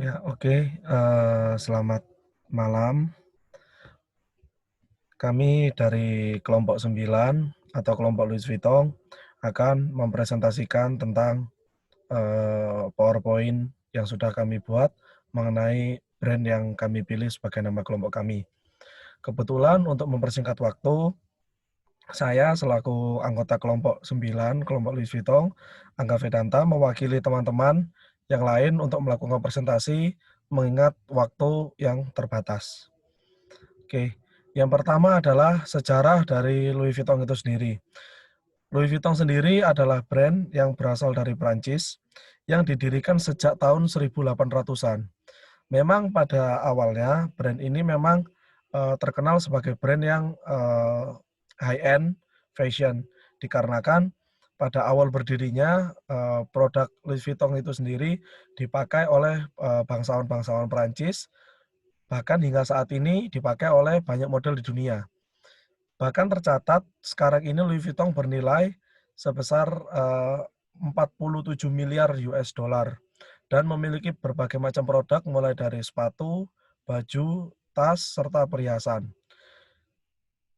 Ya, oke. Selamat malam. Kami dari kelompok 9 atau kelompok Louis Vuitton akan mempresentasikan tentang PowerPoint yang sudah kami buat mengenai brand yang kami pilih sebagai nama kelompok kami. Kebetulan untuk mempersingkat waktu, saya selaku anggota kelompok 9, kelompok Louis Vuitton, Angga Vedanta, mewakili teman-teman yang lain untuk melakukan presentasi mengingat waktu yang terbatas. Oke, yang pertama adalah sejarah dari Louis Vuitton itu sendiri. Louis Vuitton sendiri adalah brand yang berasal dari Prancis yang didirikan sejak tahun 1800-an. Memang pada awalnya brand ini memang terkenal sebagai brand yang high end fashion dikarenakan pada awal berdirinya produk Louis Vuitton itu sendiri dipakai oleh bangsawan-bangsawan Prancis, bahkan hingga saat ini dipakai oleh banyak model di dunia. Bahkan tercatat sekarang ini Louis Vuitton bernilai sebesar 47 miliar US dollar dan memiliki berbagai macam produk mulai dari sepatu, baju, tas, serta perhiasan.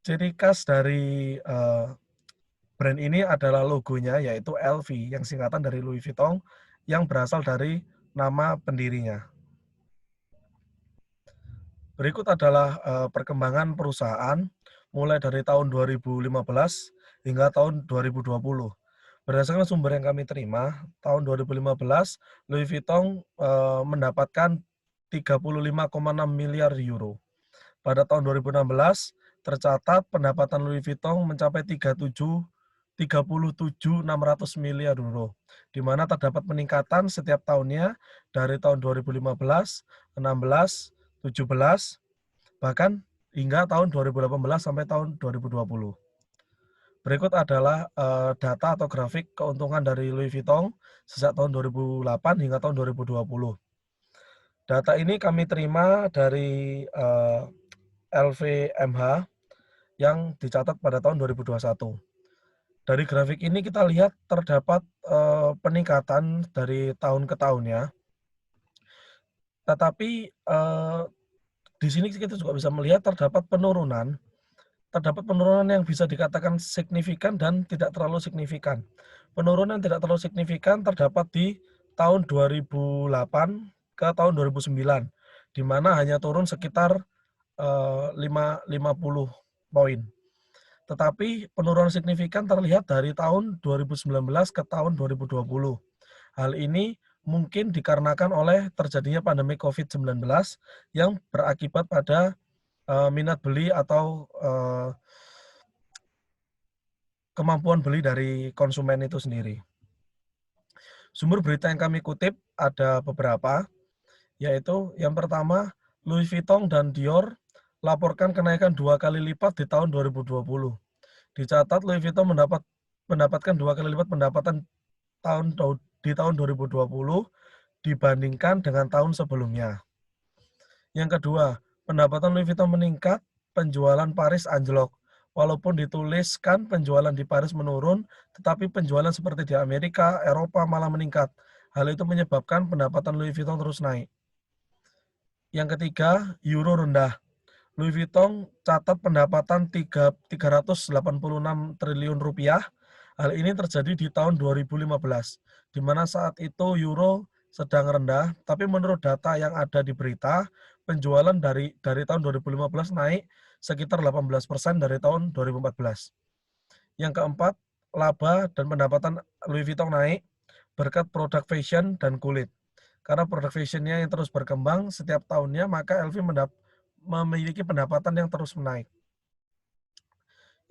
Ciri khas dari brand ini adalah logonya yaitu LV yang singkatan dari Louis Vuitton yang berasal dari nama pendirinya. Berikut adalah perkembangan perusahaan mulai dari tahun 2015 hingga tahun 2020. Berdasarkan sumber yang kami terima, tahun 2015 Louis Vuitton mendapatkan 35,6 miliar euro. Pada tahun 2016 tercatat pendapatan Louis Vuitton mencapai 37,600 miliar euro, di mana terdapat peningkatan setiap tahunnya dari tahun 2015, 16, 17, bahkan hingga tahun 2018 sampai tahun 2020. Berikut adalah data atau grafik keuntungan dari Louis Vuitton sejak tahun 2008 hingga tahun 2020. Data ini kami terima dari LVMH yang dicatat pada tahun 2021. Dari grafik ini kita lihat terdapat peningkatan dari tahun ke tahunnya, tetapi di sini kita juga bisa melihat terdapat penurunan yang bisa dikatakan signifikan dan tidak terlalu signifikan. Penurunan tidak terlalu signifikan terdapat di tahun 2008 ke tahun 2009, di mana hanya turun sekitar 50 poin. Tetapi penurunan signifikan terlihat dari tahun 2019 ke tahun 2020. Hal ini mungkin dikarenakan oleh terjadinya pandemi COVID-19 yang berakibat pada minat beli atau kemampuan beli dari konsumen itu sendiri. Sumber berita yang kami kutip ada beberapa, yaitu yang pertama, Louis Vuitton dan Dior laporkan kenaikan 2 kali lipat di tahun 2020. Dicatat Louis Vuitton mendapatkan 2 kali lipat pendapatan di tahun 2020 dibandingkan dengan tahun sebelumnya. Yang kedua, pendapatan Louis Vuitton meningkat, penjualan Paris anjlok. Walaupun dituliskan penjualan di Paris menurun, tetapi penjualan seperti di Amerika, Eropa malah meningkat. Hal itu menyebabkan pendapatan Louis Vuitton terus naik. Yang ketiga, euro rendah. Louis Vuitton catat pendapatan 386 triliun rupiah. Hal ini terjadi di tahun 2015, di mana saat itu euro sedang rendah, tapi menurut data yang ada di berita, penjualan dari tahun 2015 naik sekitar 18% dari tahun 2014. Yang keempat, laba dan pendapatan Louis Vuitton naik berkat produk fashion dan kulit. Karena produk fashionnya yang terus berkembang setiap tahunnya, maka LV memiliki pendapatan yang terus menaik.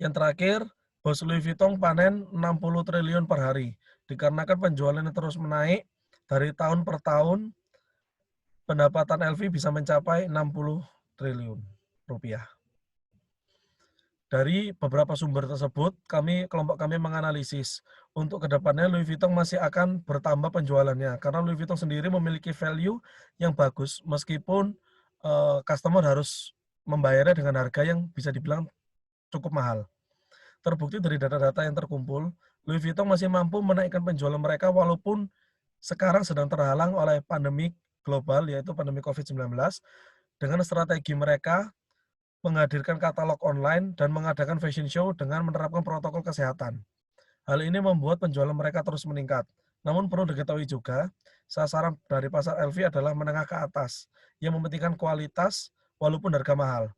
Yang terakhir, bos Louis Vuitton panen 60 triliun per hari. Dikarenakan penjualannya terus menaik, dari tahun per tahun, pendapatan LV bisa mencapai 60 triliun rupiah. Dari beberapa sumber tersebut, kelompok kami menganalisis untuk kedepannya Louis Vuitton masih akan bertambah penjualannya karena Louis Vuitton sendiri memiliki value yang bagus meskipun customer harus membayarnya dengan harga yang bisa dibilang cukup mahal. Terbukti dari data-data yang terkumpul, Louis Vuitton masih mampu menaikkan penjualan mereka walaupun sekarang sedang terhalang oleh pandemi global, yaitu pandemi COVID-19, dengan strategi mereka menghadirkan katalog online dan mengadakan fashion show dengan menerapkan protokol kesehatan. Hal ini membuat penjualan mereka terus meningkat. Namun perlu diketahui juga, sasaran dari pasar LV adalah menengah ke atas, yang mementingkan kualitas walaupun harga mahal.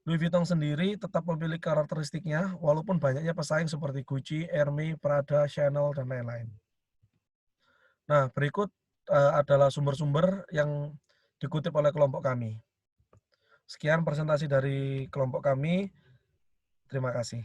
Louis Vuitton sendiri tetap memiliki karakteristiknya, walaupun banyaknya pesaing seperti Gucci, Hermes, Prada, Chanel, dan lain-lain. Nah, berikut adalah sumber-sumber yang dikutip oleh kelompok kami. Sekian presentasi dari kelompok kami. Terima kasih.